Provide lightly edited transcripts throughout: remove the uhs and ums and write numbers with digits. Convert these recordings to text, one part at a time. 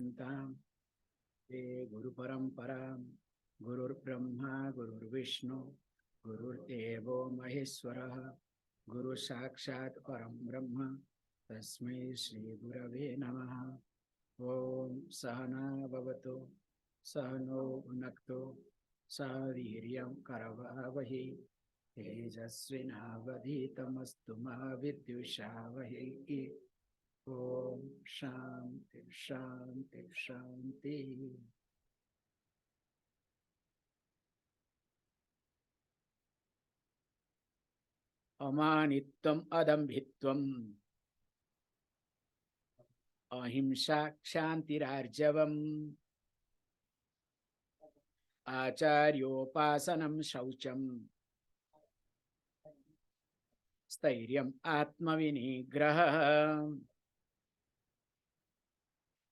Siddhantam Te Guru Paramparam Gurur Brahma Gurur Vishnu Gurur Devo Maheswara Guru Sakshat Param Brahma Tasmai Shri Gurave Namaha. Om Sahana Bhavatu Sahano Unakto Saviryam Karavavahi Tejasvinavadhitamastu ma vidyushavahi. Om Shanti Shanti Shanti. Amanitvam Adambhitvam Ahimsa Kshantirarjavam Acharyopasanam Shaucham Stairyam Atmavinigraha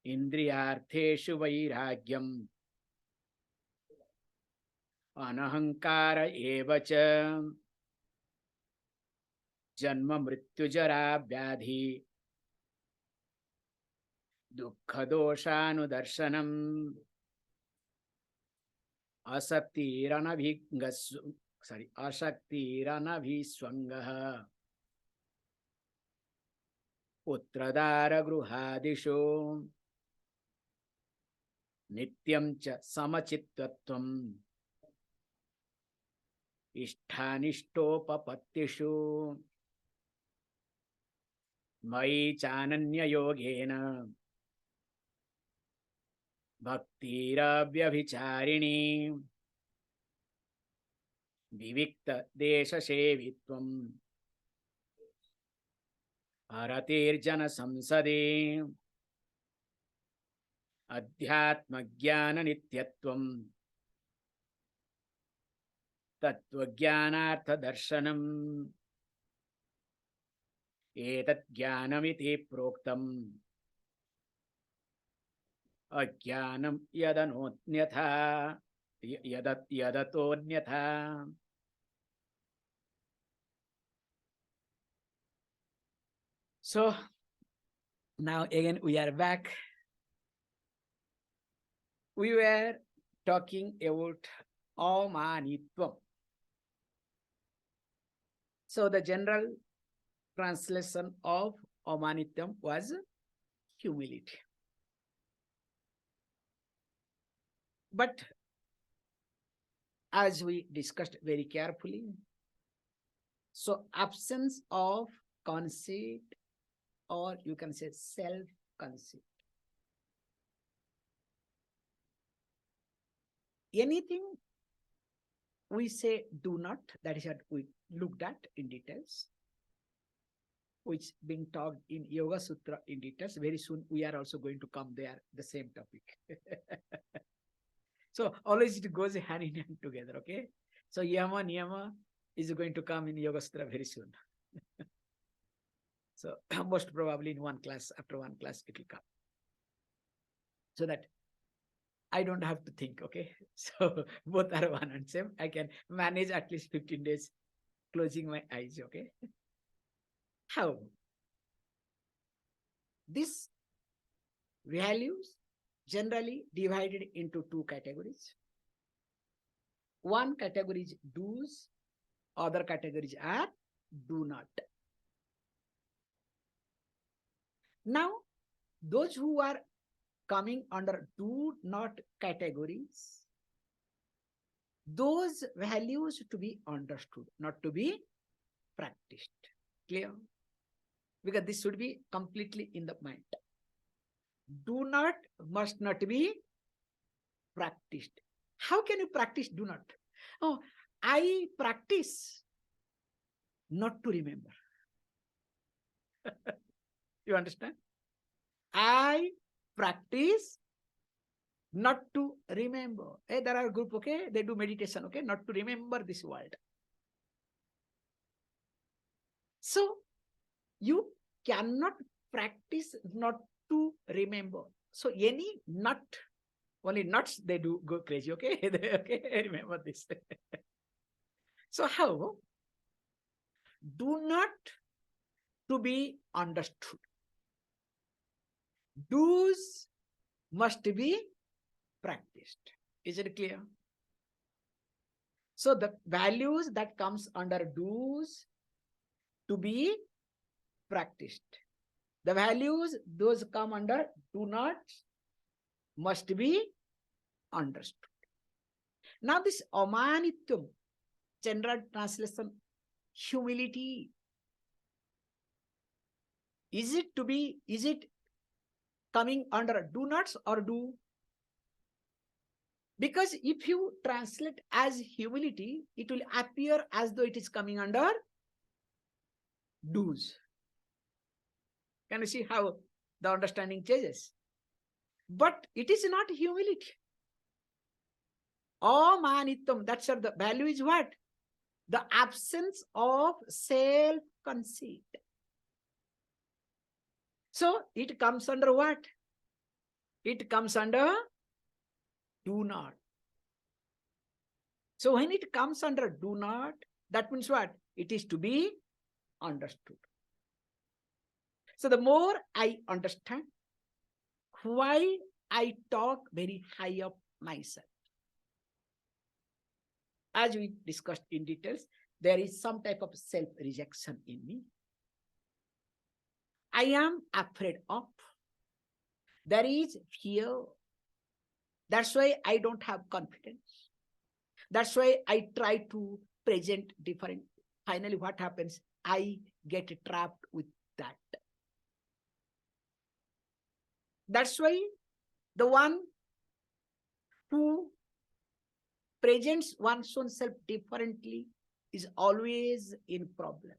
Indriyartheshu Vairagyam Anahankara Evacha Janma Mrityujara Vyadhi Dukkhadoshanu Asaktiranabhiswangaha Puttradara Gruhadisho Nityam cha Samachittatvam Ishthanishtopapatishu Mai Chananya Yogena Bhaktirabhyabhicharini Vivikta Desha Sevitvam Aratirjana Samsade Adhyatma Jnana Nityatvam Tattva Jnanartha Darshanam Etat Jnanamiti Proktam Ajnanam Yadanotnyatha Yadatonyatha. So now again we are back. We were talking about Amanitvam. So the general translation of Amanitvam was humility. But as we discussed very carefully, so absence of conceit, or you can say self-conceit. Anything we say do not, that is what we looked at in details, which being talked in Yoga Sutra in details. Very soon we are also going to come there, the same topic. So always it goes hand in hand together, okay? So Yama, Niyama is going to come in Yoga Sutra very soon. So most probably in one class, after one class it will come. So that I don't have to think, okay? So both are one and same. I can manage at least 15 days closing my eyes, okay? How? These values generally divided into two categories. One category is do's, other categories are do not. Now, those who are coming under do not categories, those values to be understood, not to be practiced. Clear? Because this should be completely in the mind. Do not must not be practiced. How can you practice do not? Oh, I practice not to remember. You understand? I practice not to remember. Hey, there are a group, okay? They do meditation, okay? Not to remember this world. So, you cannot practice not to remember. So, any not, only nuts, they do go crazy, okay? Okay, remember this. So, how? Do not to be understood. Do's must be practiced. Is it clear? So the values that comes under do's to be practiced. The values those come under do not must be understood. Now this amanitvam, general translation, humility. Is it coming under do nots or do? Because if you translate as humility, it will appear as though it is coming under do's. Can you see how the understanding changes? But it is not humility. Amanitvam, that's the value is what? The absence of self-conceit. So it comes under what? It comes under do not. So when it comes under do not, that means what? It is to be understood. So the more I understand why I talk very high up myself, as we discussed in details, there is some type of self-rejection in me. I am afraid of. There is fear. That's why I don't have confidence. That's why I try to present different. Finally, what happens? I get trapped with that. That's why the one who presents one's own self differently is always in problem.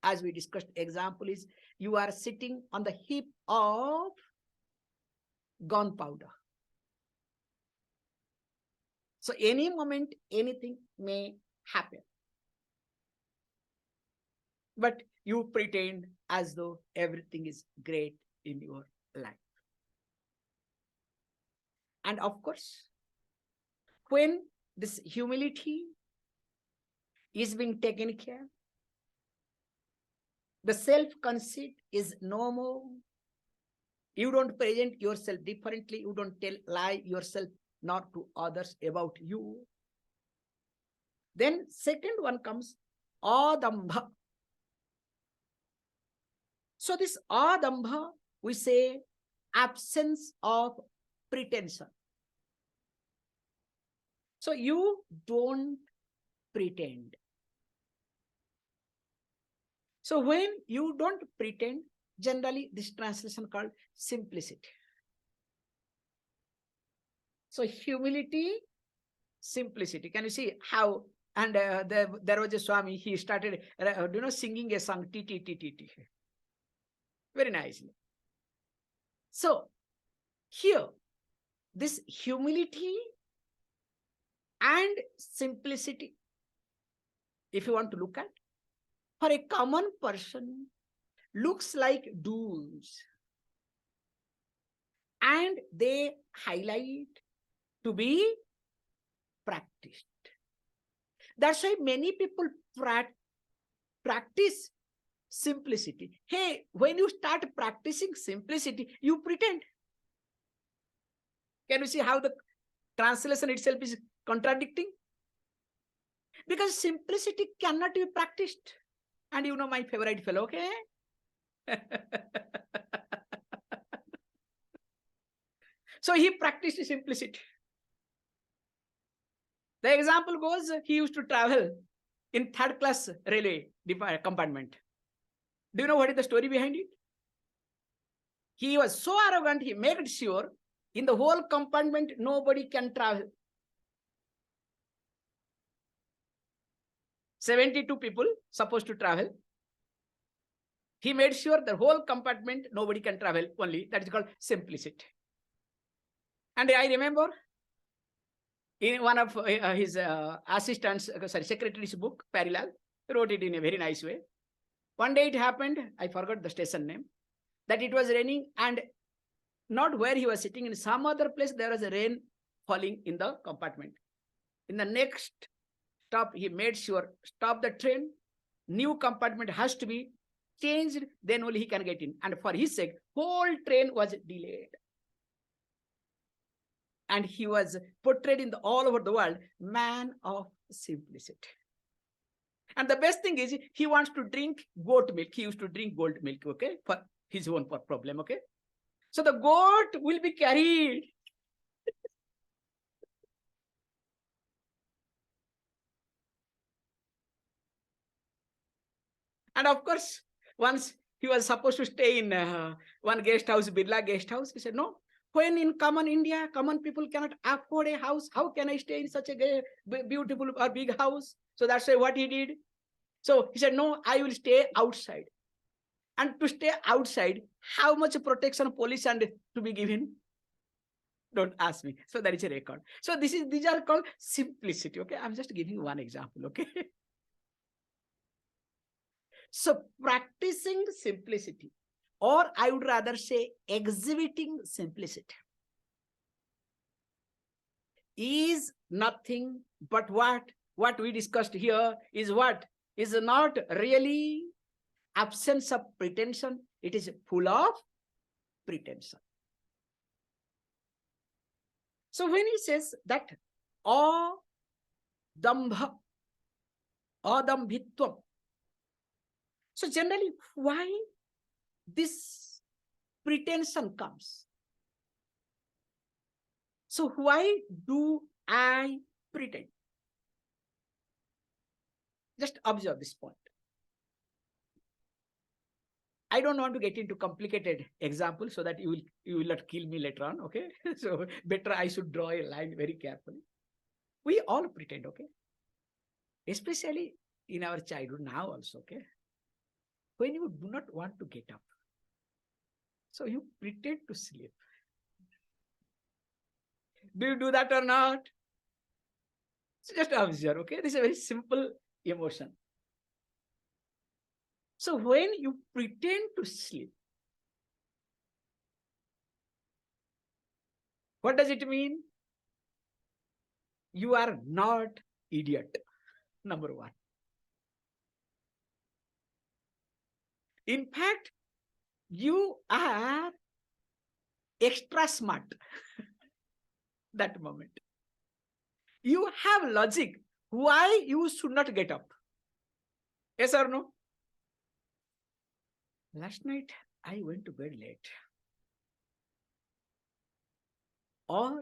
As we discussed, example is you are sitting on the heap of gunpowder. So any moment, anything may happen. But you pretend as though everything is great in your life. And of course, when this humility is being taken care, the self-conceit is no more. You don't present yourself differently. You don't tell lie yourself not to others about you. Then second one comes Adambha. So this Adambha, we say absence of pretension. So you don't pretend. So when you don't pretend, generally this translation called simplicity. So humility, simplicity. Can you see how? And there was a Swami, he started singing a song, T, T, T, T, T. Very nicely. So here, this humility and simplicity, if you want to look at, for a common person, looks like do's. And they highlight to be practiced. That's why many people practice simplicity. Hey, when you start practicing simplicity, you pretend. Can you see how the translation itself is contradicting? Because simplicity cannot be practiced. And you know my favorite fellow, okay? So he practiced simplicity. The example goes, he used to travel in third class railway compartment. Do you know what is the story behind it? He was so arrogant, he made sure in the whole compartment, nobody can travel. 72 people supposed to travel. He made sure the whole compartment, nobody can travel only. That is called simplicity. And I remember in one of his assistants, secretary's book, Parallel, wrote it in a very nice way. One day it happened, I forgot the station name, that it was raining and not where he was sitting, in some other place there was a rain falling in the compartment. In the next stop, he made sure, stop the train, new compartment has to be changed, then only he can get in. And for his sake, whole train was delayed. And he was portrayed in all over the world, man of simplicity. And the best thing is, he wants to drink goat milk. He used to drink goat milk, okay, for his own problem, okay. So the goat will be carried. And of course, once he was supposed to stay in one guest house, Birla guest house. He said, no, when in common India, common people cannot afford a house, how can I stay in such a beautiful or big house? So that's what he did. So he said, no, I will stay outside. And to stay outside, how much protection police and to be given? Don't ask me. So that is a record. So these are called simplicity. Okay, I'm just giving one example. Okay. So practicing simplicity, or I would rather say exhibiting simplicity, is nothing but what we discussed here is what is not really absence of pretension. It is full of pretension. So when he says that Adambhitvam, so generally why this pretension comes? So why do I pretend? Just observe this point. I don't want to get into complicated examples so that you will not kill me later on, okay? So better I should draw a line very carefully. We all pretend, okay? Especially in our childhood now also, okay? When you do not want to get up, so you pretend to sleep. Do you do that or not? So just observe, okay? This is a very simple emotion. So when you pretend to sleep, what does it mean? You are not idiot, number one. In fact, you are extra smart that moment. You have logic why you should not get up. Yes or no? Last night, I went to bed late. Or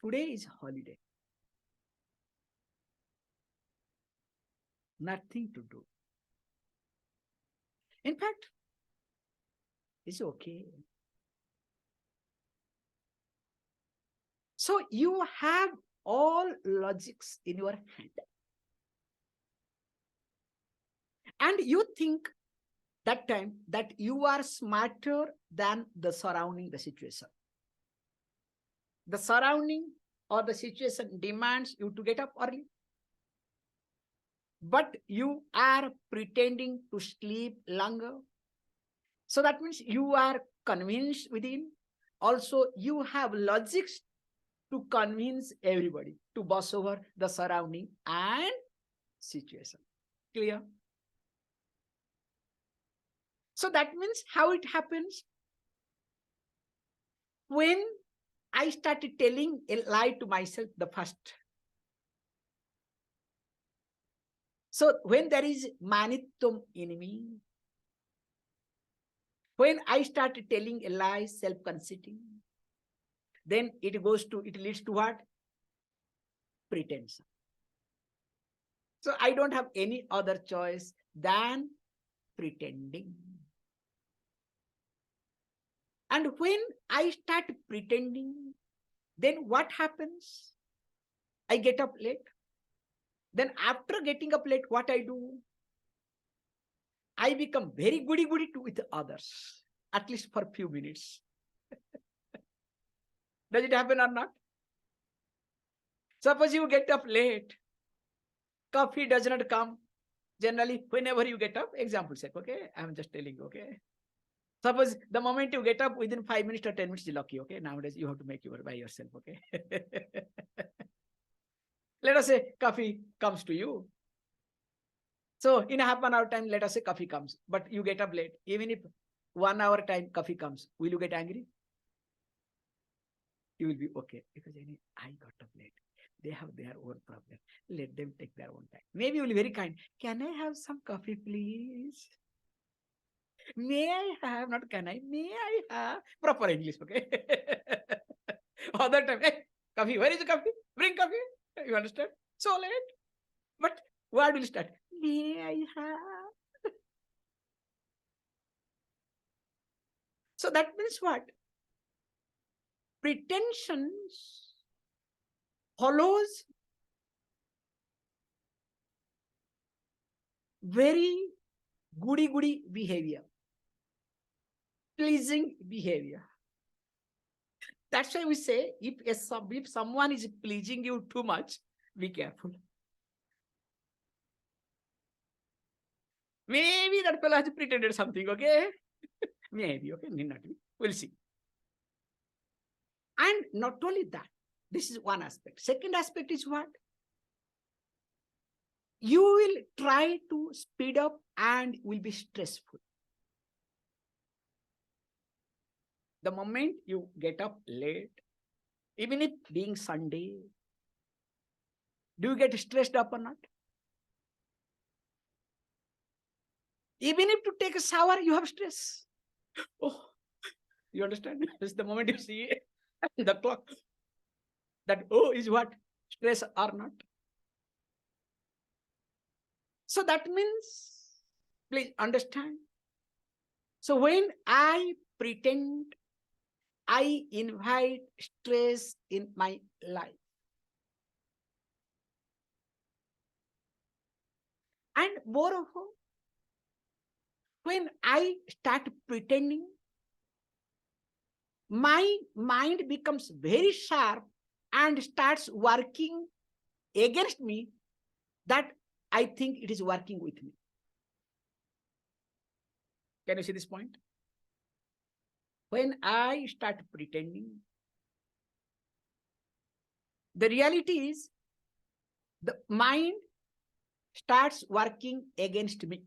today is holiday. Nothing to do. In fact, it's okay. So you have all logics in your hand. And you think that time that you are smarter than the surrounding, the situation. The surrounding or the situation demands you to get up early. But you are pretending to sleep longer. So that means you are convinced within. Also, you have logics to convince everybody to boss over the surrounding and situation. Clear? So that means how it happens? When I started telling a lie to myself the first. So when there is manitvam in me, when I started telling a lie, self-conceiting, then it leads to what? Pretension. So I don't have any other choice than pretending. And when I start pretending, then what happens? I get up late. Then after getting up late, what I do? I become very goody with others, at least for a few minutes. Does it happen or not? Suppose you get up late, coffee does not come. Generally, whenever you get up, example sake, okay? I'm just telling you, okay? Suppose the moment you get up, within 5 minutes or 10 minutes, you're lucky, okay? Nowadays, you have to make it by yourself, okay? Let us say coffee comes to you. So in a half an hour time, let us say coffee comes, but you get up late. Even if 1 hour time coffee comes, will you get angry? you will be okay. Because I got up late. They have their own problem. Let them take their own time. Maybe you will be very kind. Can I have some coffee, please? May I have, not can I, may I have? Proper English, okay? Other time, hey, coffee, where is the coffee? Bring coffee. You understand? So late. But where will start? May I have? So that means what? Pretensions follows very goody behavior, pleasing behavior. That's why we say if someone is pleasing you too much, be careful. Maybe that fellow has pretended something, okay? Maybe, okay? Need not be. We'll see. And not only that, this is one aspect. Second aspect is what? You will try to speed up and will be stressful. The moment you get up late, even if being Sunday, do you get stressed up or not? Even if to take a shower, you have stress. Oh, you understand? This is the moment you see the clock. That, oh, is what? Stress or not? So that means, please understand. So when I pretend, I invite stress in my life. And moreover, when I start pretending, my mind becomes very sharp and starts working against me, that I think it is working with me. Can you see this point? When I start pretending, the reality is the mind starts working against me.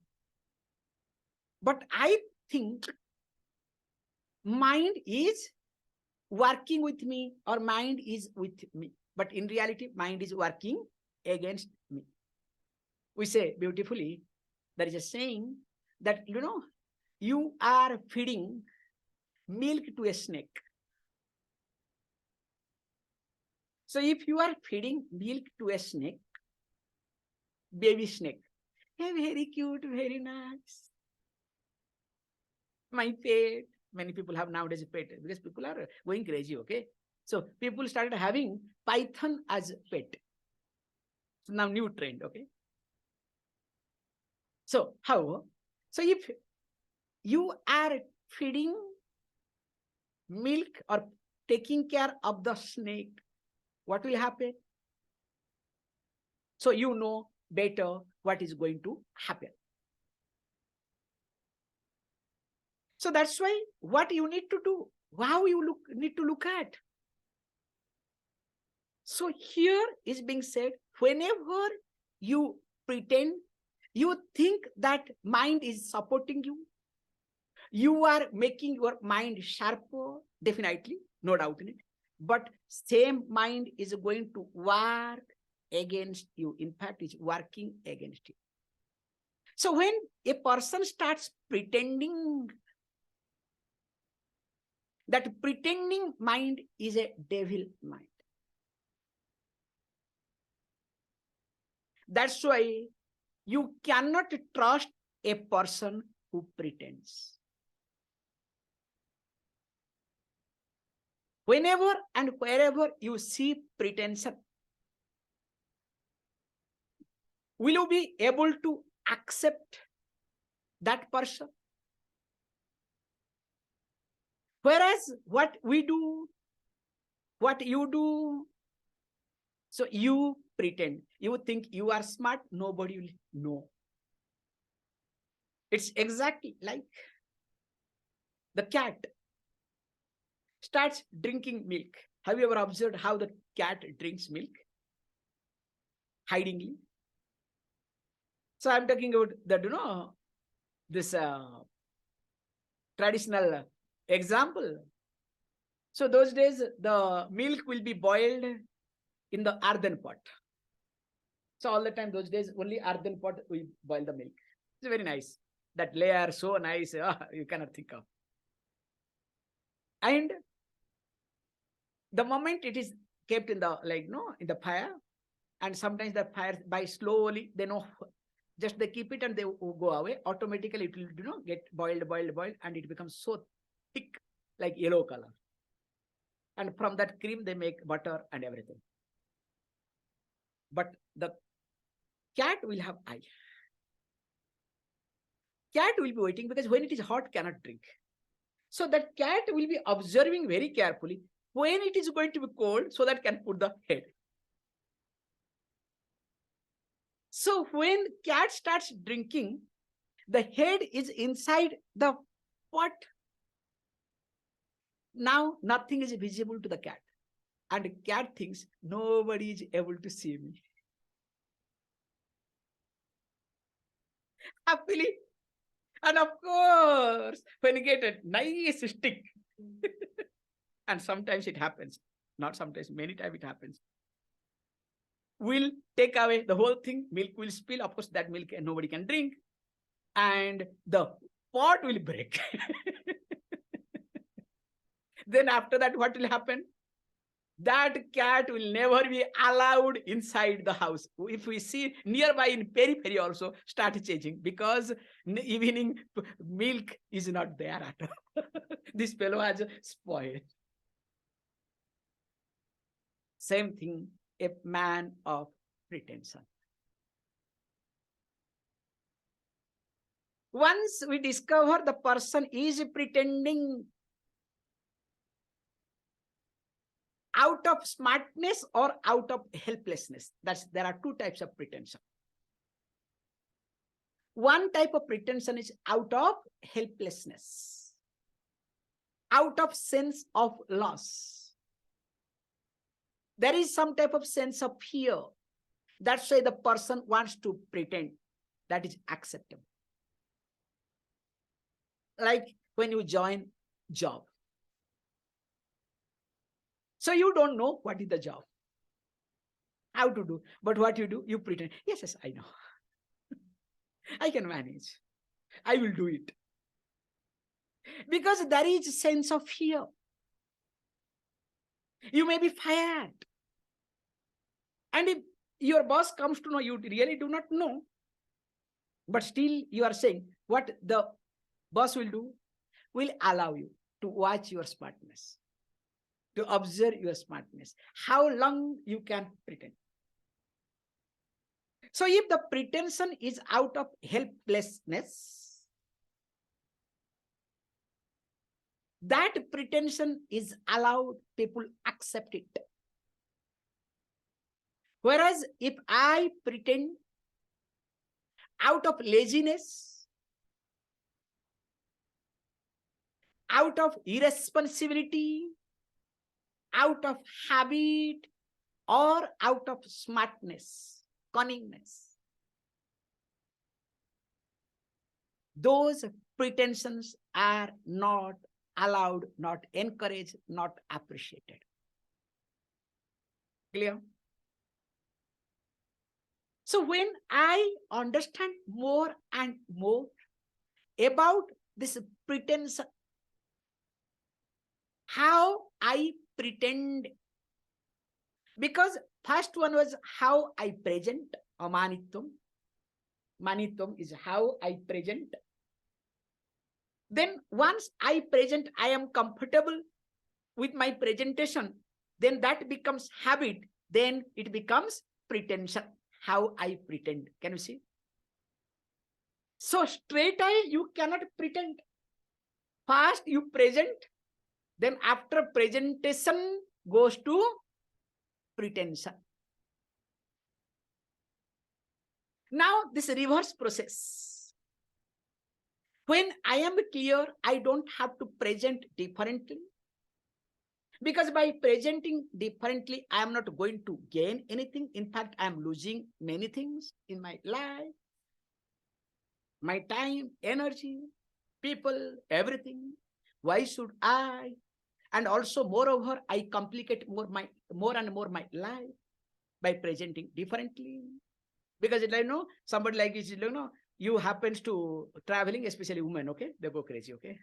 But I think mind is working with me or mind is with me. But in reality, mind is working against me. We say beautifully, there is a saying that, you are feeding milk to a snake. So if you are feeding milk to a snake, baby snake, hey, very cute, very nice, my pet. Many people have nowadays a pet because people are going crazy, okay? So people started having python as a pet. So now new trend, okay? So how? So if you are feeding milk or taking care of the snake, what will happen? So you know better what is going to happen. So that's why what you need to do, how you need to look at. So here is being said, whenever you pretend, you think that mind is supporting you, you are making your mind sharper, definitely, no doubt in it. But same mind is going to work against you. In fact, it's working against you. So when a person starts pretending, that pretending mind is a devil mind. That's why you cannot trust a person who pretends. Whenever and wherever you see pretension, will you be able to accept that person? Whereas what we do, what you do, so you pretend. You think you are smart, nobody will know. It's exactly like the cat starts drinking milk. Have you ever observed how the cat drinks milk? Hidingly. So I'm talking about that, this traditional example. So those days, the milk will be boiled in the earthen pot. So all the time, those days, only earthen pot we boil the milk. It's very nice. That layer, so nice, you cannot think of. And the moment it is kept in the, in the fire, and sometimes the fire by slowly, just they keep it and they go away. Automatically, it will, get boiled, and it becomes so thick, like yellow color. And from that cream, they make butter and everything. But the cat will have eye. Cat will be waiting because when it is hot, cannot drink. So that cat will be observing very carefully when it is going to be cold, so that can put the head. So when cat starts drinking, the head is inside the pot. Now nothing is visible to the cat. And the cat thinks nobody is able to see me. Happily. And of course, when you get a nice stick, and sometimes it happens, not sometimes, many times it happens, we'll take away the whole thing, milk will spill, of course, that milk nobody can drink, and the pot will break. Then after that, what will happen? That cat will never be allowed inside the house. If we see nearby in periphery also, start changing, because evening milk is not there at all. This fellow has spoiled. Same thing, a man of pretension. Once we discover the person is pretending out of smartness or out of helplessness, there are two types of pretension. One type of pretension is out of helplessness, out of sense of loss. There is some type of sense of fear. That's why the person wants to pretend. That is acceptable. Like when you join job. So you don't know what is the job, how to do, but what you do, you pretend, yes, I know. I can manage. I will do it. Because there is a sense of fear. You may be fired. And if your boss comes to know, you really do not know, but still you are saying what the boss will do, will allow you to watch your smartness, to observe your smartness, how long you can pretend. So if the pretension is out of helplessness, that pretension is allowed, people accept it. Whereas if I pretend out of laziness, out of irresponsibility, out of habit, or out of smartness, cunningness, those pretensions are not allowed, not encouraged, not appreciated. Clear? So when I understand more and more about this pretension, how I pretend, because first one was how I present, amanitvam. Manitvam is how I present. Then once I present, I am comfortable with my presentation, then that becomes habit, then it becomes pretension, how I pretend. Can you see? So straight eye, you cannot pretend. First you present, then after presentation goes to pretension. Now this reverse process. When I am clear, I don't have to present differently. Because by presenting differently, I am not going to gain anything. In fact, I am losing many things in my life. My time, energy, people, everything. Why should I And also, moreover, I complicate more and more my life by presenting differently. Because somebody like this, you happens to traveling, especially women, okay? They go crazy, okay?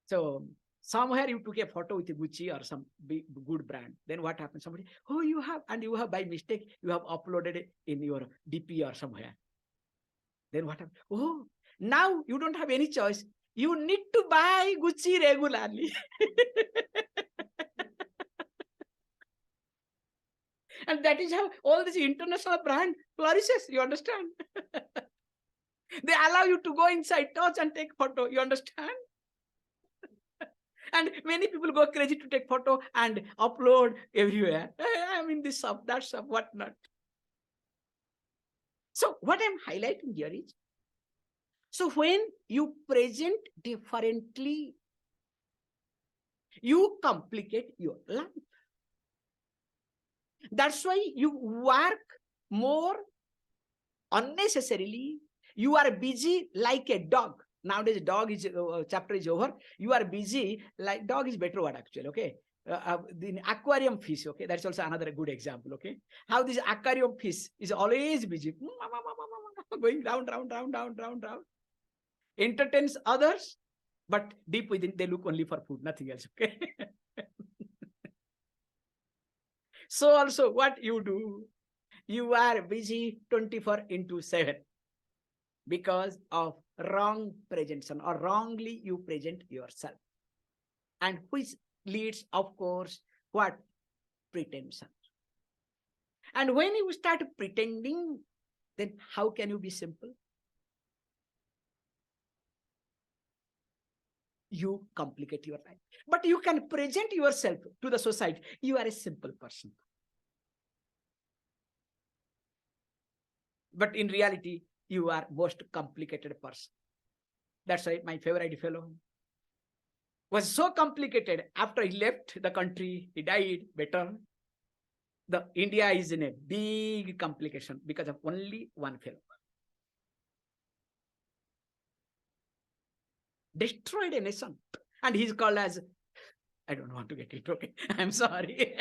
So somewhere you took a photo with Gucci or some big, good brand. Then what happens? Somebody, oh, you have by mistake, you have uploaded it in your DP or somewhere. Then what happens? Oh, now you don't have any choice. You need to buy Gucci regularly. And that is how all this international brand flourishes. You understand? They allow you to go inside, touch and take photo. You understand? And many people go crazy to take photo and upload everywhere. I mean, this stuff, that stuff, whatnot. So what I'm highlighting here is, so when you present differently, you complicate your life. That's why you work more unnecessarily. You are busy like a dog. Nowadays, dog is chapter is over. You are busy like dog is better word actually. Okay, the aquarium fish. Okay, that's also another good example. Okay, how this aquarium fish is always busy, going round, entertains others, but deep within they look only for food, nothing else. Okay. So also, what you do, you are busy 24/7 because of wrong presentation, or wrongly you present yourself, and which leads, of course, what? Pretension. And when you start pretending, then how can you be simple? You complicate your life. But you can present yourself to the society. You are a simple person. But in reality, you are most complicated person. That's why my favorite fellow was so complicated. After he left the country, he died better. The India is in a big complication because of only one fellow. Destroyed a nation. And he's called as, I don't want to get it, okay? I'm sorry.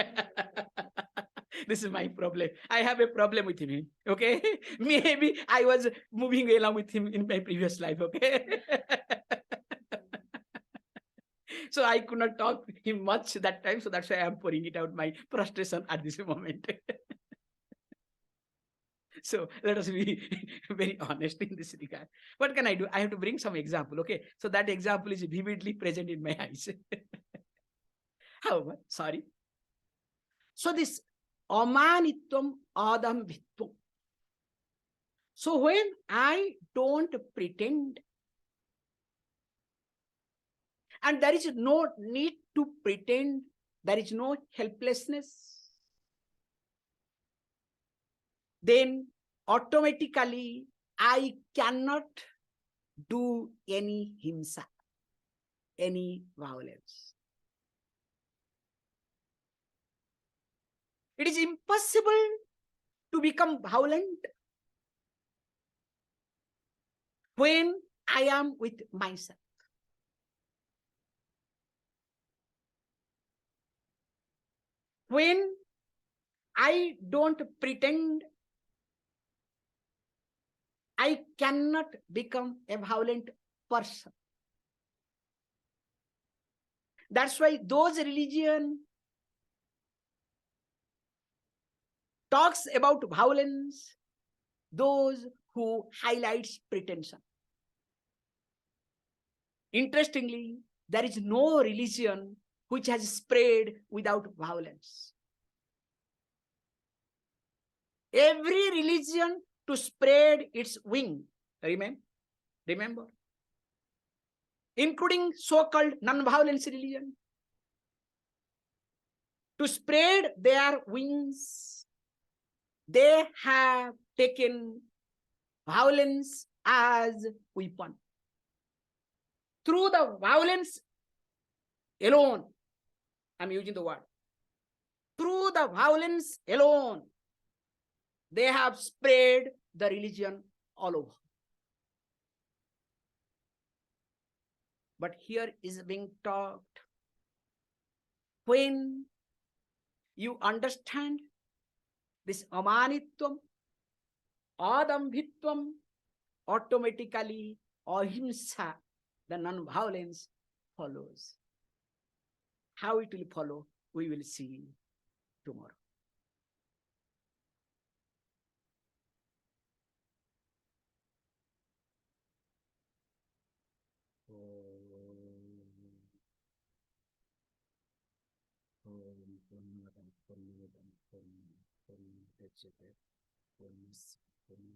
This is my problem. I have a problem with him, okay? Maybe I was moving along with him in my previous life, okay? So I could not talk to him much that time. So that's why I'm pouring it out, my frustration at this moment. So let us be very honest in this regard. What can I do? I have to bring some example, okay? So that example is vividly present in my eyes. However, sorry. So this Amanitvam, Adambhitvam. So when I don't pretend, and there is no need to pretend, there is no helplessness, then automatically I cannot do any himsa, any violence. It is impossible to become violent when I am with myself. When I don't pretend, I cannot become a violent person. That's why those religion talks about violence, those who highlights pretension. Interestingly, there is no religion which has spread without violence. Every religion to spread its wing, remember, including so-called non-violence religion, to spread their wings, they have taken violence as weapon. Through the violence alone, I'm using the word, through the violence alone, they have spread the religion all over. But here is being talked When you understand this amanitvam, adambhitvam, automatically ahimsa, the non-violence, follows. How it will follow, we will see tomorrow. Om